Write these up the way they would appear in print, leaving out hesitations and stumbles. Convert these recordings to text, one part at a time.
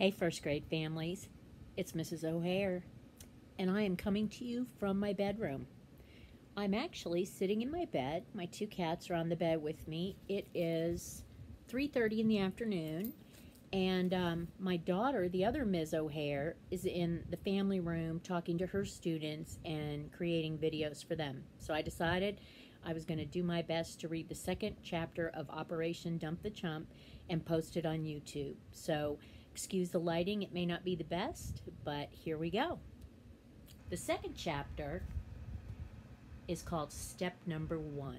Hey, first grade families. It's Mrs. O'Hare, and I am coming to you from my bedroom. I'm actually sitting in my bed. My two cats are on the bed with me. It is 3:30 in the afternoon, and my daughter, the other Ms. O'Hare, is in the family room talking to her students and creating videos for them. So I decided I was going to do my best to read the second chapter of Operation Dump the Chump and post it on YouTube. So excuse the lighting, it may not be the best, but here we go. The second chapter is called Step Number 1.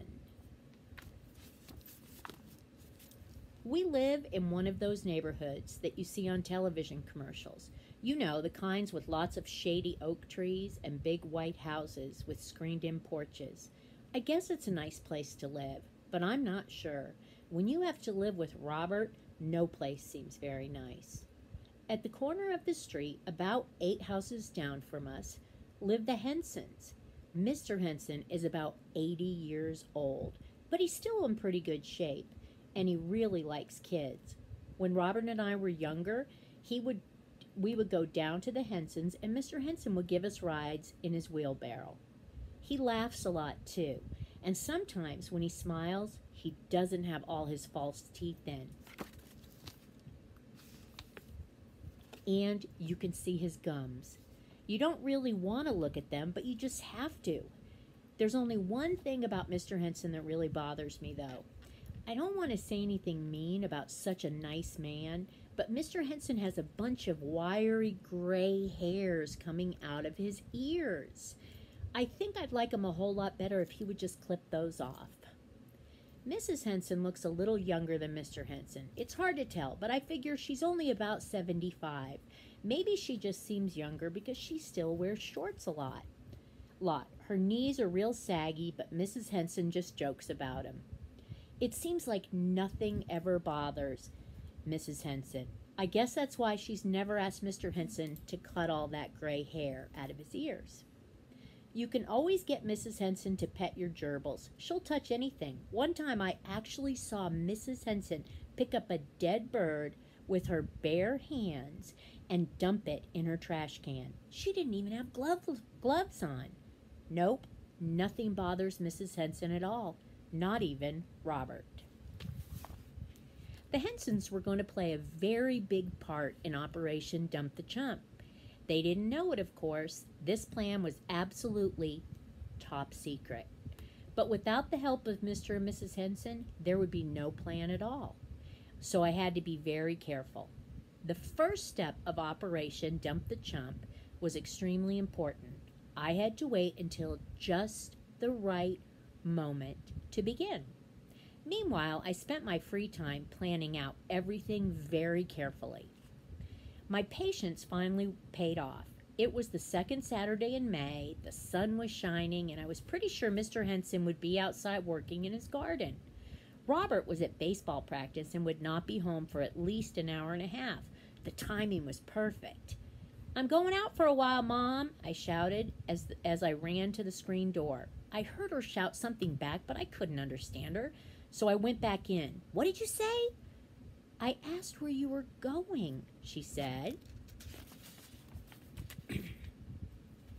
We live in one of those neighborhoods that you see on television commercials. You know, the kinds with lots of shady oak trees and big white houses with screened-in porches. I guess it's a nice place to live, but I'm not sure. When you have to live with Robert, no place seems very nice. At the corner of the street, about 8 houses down from us, live the Hensons. Mr. Henson is about 80 years old, but he's still in pretty good shape, and he really likes kids. When Robert and I were younger, we would go down to the Hensons, and Mr. Henson would give us rides in his wheelbarrow. He laughs a lot, too, and sometimes when he smiles, he doesn't have all his false teeth in. And you can see his gums. You don't really want to look at them, but you just have to. There's only one thing about Mr. Henson that really bothers me, though. I don't want to say anything mean about such a nice man, but Mr. Henson has a bunch of wiry gray hairs coming out of his ears. I think I'd like him a whole lot better if he would just clip those off. Mrs. Henson looks a little younger than Mr. Henson. It's hard to tell, but I figure she's only about 75. Maybe she just seems younger because she still wears shorts a lot. Her knees are real saggy, but Mrs. Henson just jokes about them. It seems like nothing ever bothers Mrs. Henson. I guess that's why she's never asked Mr. Henson to cut all that gray hair out of his ears. You can always get Mrs. Henson to pet your gerbils. She'll touch anything. One time I actually saw Mrs. Henson pick up a dead bird with her bare hands and dump it in her trash can. She didn't even have gloves on. Nope, nothing bothers Mrs. Henson at all, not even Robert. The Hensons were going to play a very big part in Operation Dump the Chump. They didn't know it, of course. This plan was absolutely top secret. But without the help of Mr. and Mrs. Henson, there would be no plan at all. So I had to be very careful. The first step of Operation Dump the Chump was extremely important. I had to wait until just the right moment to begin. Meanwhile, I spent my free time planning out everything very carefully. My patience finally paid off. It was the second Saturday in May, the sun was shining, and I was pretty sure Mr. Henson would be outside working in his garden. Robert was at baseball practice and would not be home for at least an hour and a half. The timing was perfect. "I'm going out for a while, Mom," I shouted as I ran to the screen door. I heard her shout something back, but I couldn't understand her, so I went back in. "What did you say?" "I asked where you were going," she said.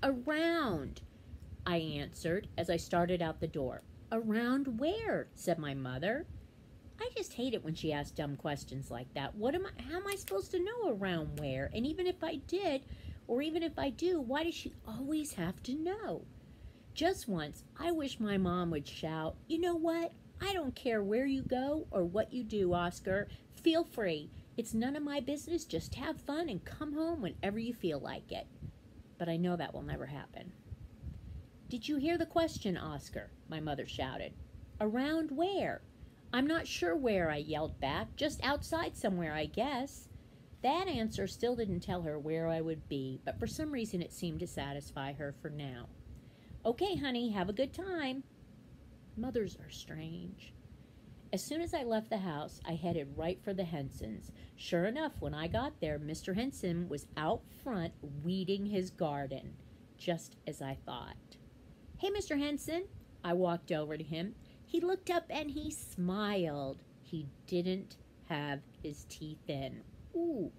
"Around," I answered as I started out the door. "Around where?" said my mother. I just hate it when she asks dumb questions like that. How am I supposed to know around where? And even if I did, or even if I do, why does she always have to know? Just once, I wish my mom would shout, "You know what? I don't care where you go or what you do, Oscar. Feel free. It's none of my business. Just have fun and come home whenever you feel like it." But I know that will never happen. "Did you hear the question, Oscar?" my mother shouted. "Around where?" "I'm not sure where," I yelled back. "Just outside somewhere, I guess." That answer still didn't tell her where I would be, but for some reason it seemed to satisfy her for now. "Okay, honey, have a good time." Mothers are strange. As soon as I left the house, I headed right for the Hensons. Sure enough, when I got there, Mr. Henson was out front weeding his garden, just as I thought. "Hey, Mr. Henson." I walked over to him. He looked up and he smiled. He didn't have his teeth in. Ooh,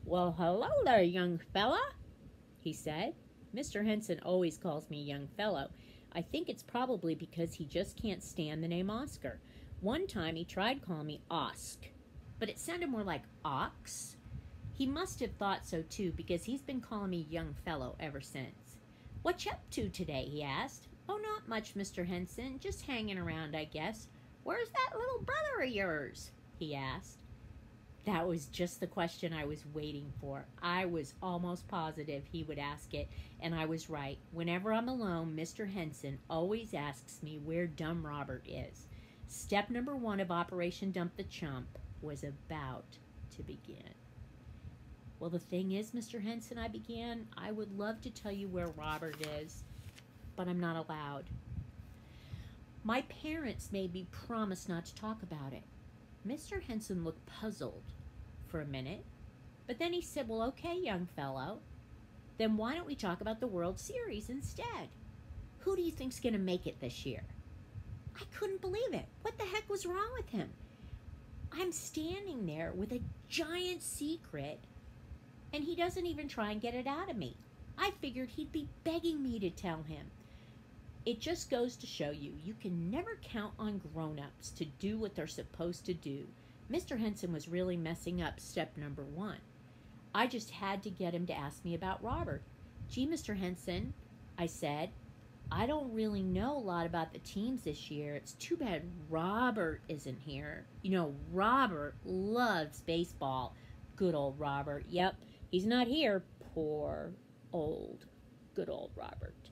"Well, hello there, young fella," he said. Mr. Henson always calls me young fellow. I think it's probably because he just can't stand the name Oscar. One time he tried calling me Osk, but it sounded more like Ox. He must have thought so too, because he's been calling me young fellow ever since. "What you up to today?" he asked. "Oh, not much, Mr. Henson. Just hanging around, I guess." "Where's that little brother of yours?" he asked. That was just the question I was waiting for. I was almost positive he would ask it, and I was right. Whenever I'm alone, Mr. Henson always asks me where Dumb Robert is. Step number 1 of Operation Dump the Chump was about to begin. "Well, the thing is, Mr. Henson," I began, "I would love to tell you where Robert is, but I'm not allowed. My parents made me promise not to talk about it." Mr. Henson looked puzzled for a minute, but then he said, "Well, okay, young fellow, then why don't we talk about the World Series instead? Who do you think's going to make it this year?" I couldn't believe it. What the heck was wrong with him? I'm standing there with a giant secret, and he doesn't even try and get it out of me. I figured he'd be begging me to tell him. It just goes to show you, you can never count on grown-ups to do what they're supposed to do. Mr. Henson was really messing up step number 1. I just had to get him to ask me about Robert. "Gee, Mr. Henson," I said, "I don't really know a lot about the teams this year. It's too bad Robert isn't here. You know, Robert loves baseball." Good old Robert. Yep, he's not here. Poor old, good old Robert.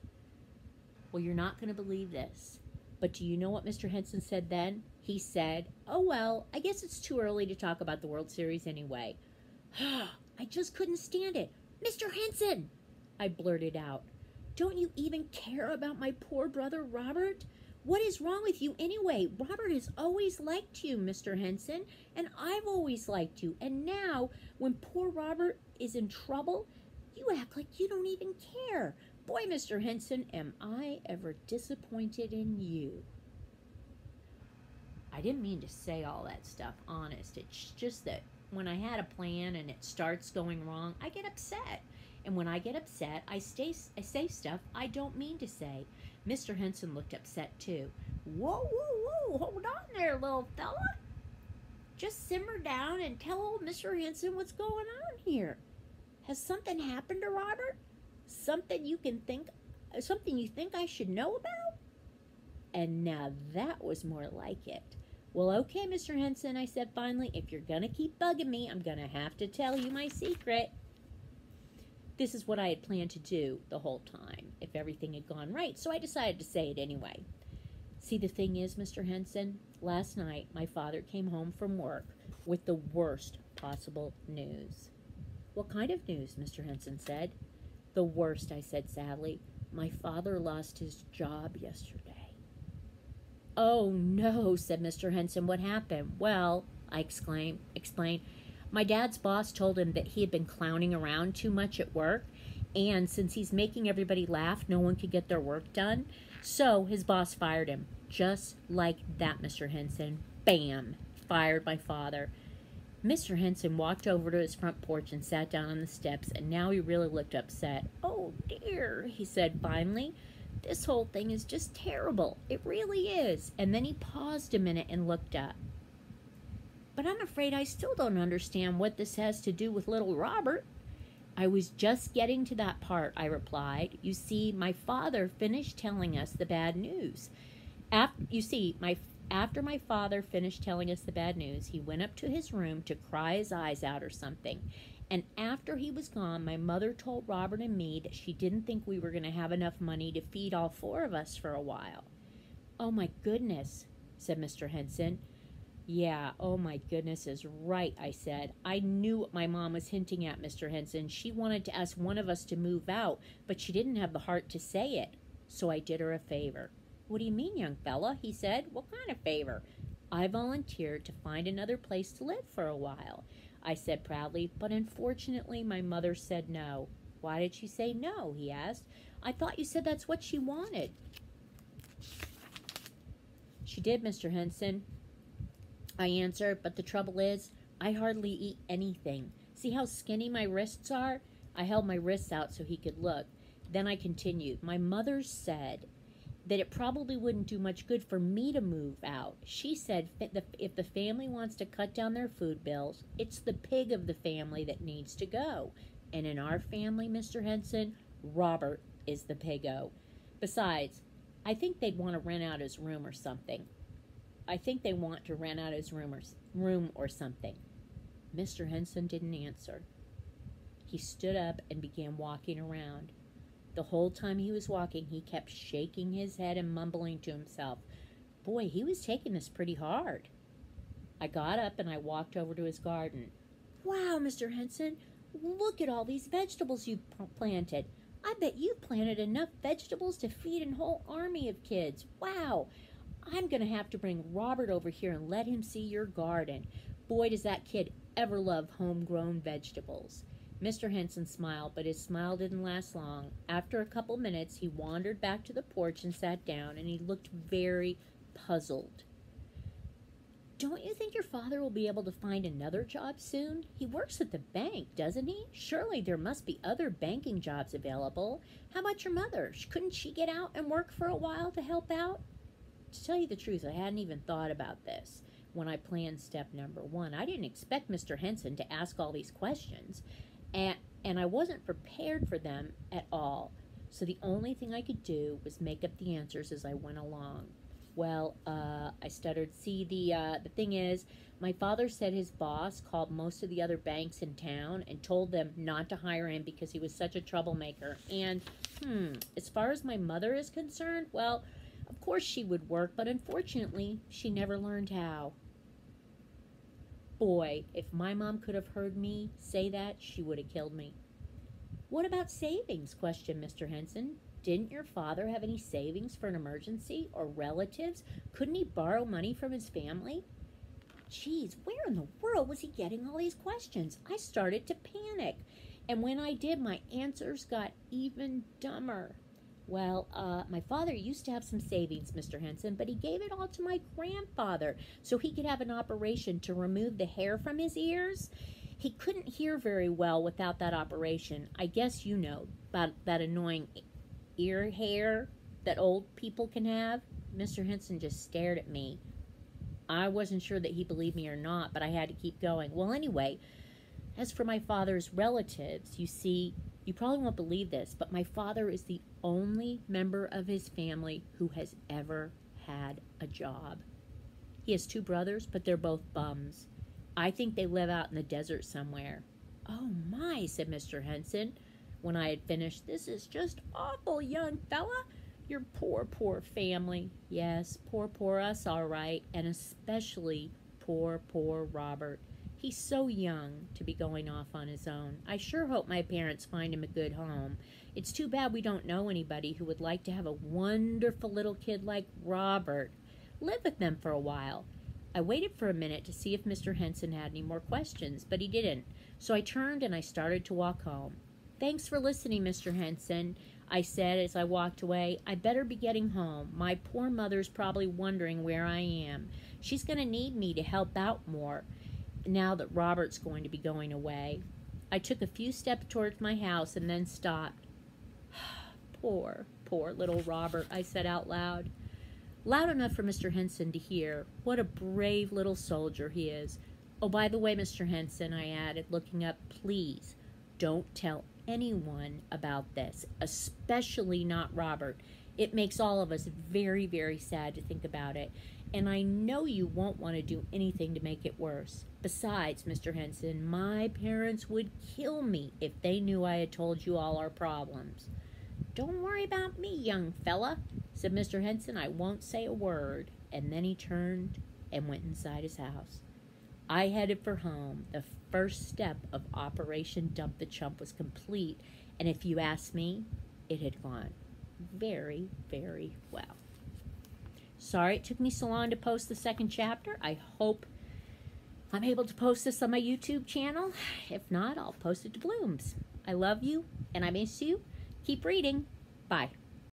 Well, you're not going to believe this, but do you know what Mr. Henson said then? He said, "Oh, well, I guess it's too early to talk about the World Series anyway." I just couldn't stand it. "Mr. Henson," I blurted out, "don't you even care about my poor brother Robert? What is wrong with you anyway? Robert has always liked you, Mr. Henson, and I've always liked you. And now, when poor Robert is in trouble, you act like you don't even care. Boy, Mr. Henson, am I ever disappointed in you." I didn't mean to say all that stuff, honest. It's just that when I had a plan and it starts going wrong, I get upset. And when I get upset, I say stuff I don't mean to say. Mr. Henson looked upset too. "Whoa, whoa, whoa, hold on there, little fella. Just simmer down and tell old Mr. Henson what's going on here. Has something happened to Robert? Something you think I should know about?" And now that was more like it. "Well, okay, Mr. Henson," I said finally, "if you're going to keep bugging me, I'm going to have to tell you my secret." This is what I had planned to do the whole time, if everything had gone right, so I decided to say it anyway. "See, the thing is, Mr. Henson, last night my father came home from work with the worst possible news." "What kind of news?" Mr. Henson said. "The worst," I said sadly. "My father lost his job yesterday." "Oh, no," said Mr. Henson. "What happened?" "Well," I explained, "my dad's boss told him that he had been clowning around too much at work, and since he's making everybody laugh, no one could get their work done. So his boss fired him." Just like that, Mr. Henson. Bam! Fired my father. Mr. Henson walked over to his front porch and sat down on the steps, and now he really looked upset. "Oh, dear," he said finally. "This whole thing is just terrible. It really is." And then he paused a minute and looked up. "But I'm afraid I still don't understand what this has to do with little Robert." "I was just getting to that part," I replied. "You see, my father finished telling us the bad news. After my father finished telling us the bad news, he went up to his room to cry his eyes out or something. And after he was gone, my mother told Robert and me that she didn't think we were going to have enough money to feed all 4 of us for a while." "Oh, my goodness," said Mr. Henson. "Yeah, oh my goodness is right," I said. "I knew what my mom was hinting at, Mr. Henson. She wanted to ask one of us to move out, but she didn't have the heart to say it. So I did her a favor." "What do you mean, young fella?" he said. "What kind of favor?" "I volunteered to find another place to live for a while," I said proudly, "but unfortunately my mother said no." "Why did she say no?" he asked. "I thought you said that's what she wanted." "She did, Mr. Henson," I answered, "but the trouble is, I hardly eat anything. See how skinny my wrists are? I held my wrists out so he could look. Then I continued. My mother said that it probably wouldn't do much good for me to move out. She said if the family wants to cut down their food bills, it's the pig of the family that needs to go. And in our family, Mr. Henson, Robert is the piggo. Besides, I think they'd want to rent out his room or something. Room or something. Mr. Henson didn't answer. He stood up and began walking around. The whole time he was walking, he kept shaking his head and mumbling to himself. Boy, he was taking this pretty hard. I got up and I walked over to his garden. Wow, Mr. Henson, look at all these vegetables you've planted. I bet you've planted enough vegetables to feed a whole army of kids. Wow, I'm going to have to bring Robert over here and let him see your garden. Boy, does that kid ever love homegrown vegetables. Mr. Henson smiled, but his smile didn't last long. After a couple minutes, he wandered back to the porch and sat down, and he looked very puzzled. Don't you think your father will be able to find another job soon? He works at the bank, doesn't he? Surely there must be other banking jobs available. How about your mother? Couldn't she get out and work for a while to help out? To tell you the truth, I hadn't even thought about this when I planned step number 1. I didn't expect Mr. Henson to ask all these questions. And I wasn't prepared for them at all. So the only thing I could do was make up the answers as I went along. Well, I stuttered. See, the thing is, my father said his boss called most of the other banks in town and told them not to hire him because he was such a troublemaker. And, as far as my mother is concerned, well, of course she would work, but unfortunately, she never learned how. Boy, if my mom could have heard me say that, she would have killed me. What about savings? Questioned Mr. Henson. Didn't your father have any savings for an emergency or relatives? Couldn't he borrow money from his family? Geez, where in the world was he getting all these questions? I started to panic. And when I did, my answers got even dumber. Well, my father used to have some savings, Mr. Henson, but he gave it all to my grandfather so he could have an operation to remove the hair from his ears. He couldn't hear very well without that operation. I guess you know about that annoying ear hair that old people can have. Mr. Henson just stared at me. I wasn't sure that he believed me or not, but I had to keep going. Well, anyway, as for my father's relatives, you see, you probably won't believe this, but my father is the only member of his family who has ever had a job. He has 2 brothers, but they're both bums. I think they live out in the desert somewhere. Oh my, said Mr. Henson when I had finished. This is just awful, young fella. Your poor, poor family. Yes, poor us, all right, and especially poor Robert. He's so young to be going off on his own. I sure hope my parents find him a good home. It's too bad we don't know anybody who would like to have a wonderful little kid like Robert live with them for a while. I waited for a minute to see if Mr. Henson had any more questions, but he didn't. So I turned and I started to walk home. Thanks for listening, Mr. Henson, I said as I walked away. I better be getting home. My poor mother's probably wondering where I am. She's going to need me to help out more now that Robert's going to be going away. I took a few steps towards my house and then stopped. Poor little Robert, I said out loud. Loud enough for Mr. Henson to hear. What a brave little soldier he is. Oh, by the way, Mr. Henson, I added, looking up, please don't tell anyone about this, especially not Robert. It makes all of us very, very sad to think about it. And I know you won't want to do anything to make it worse. Besides, Mr. Henson, my parents would kill me if they knew I had told you all our problems. Don't worry about me, young fella, said Mr. Henson. I won't say a word. And then he turned and went inside his house. I headed for home. The first step of Operation Dump the Chump was complete. And if you ask me, it had gone very, very well. Sorry it took me so long to post the second chapter. I hope I'm able to post this on my YouTube channel. If not, I'll post it to Blooms. I love you, and I miss you. Keep reading. Bye.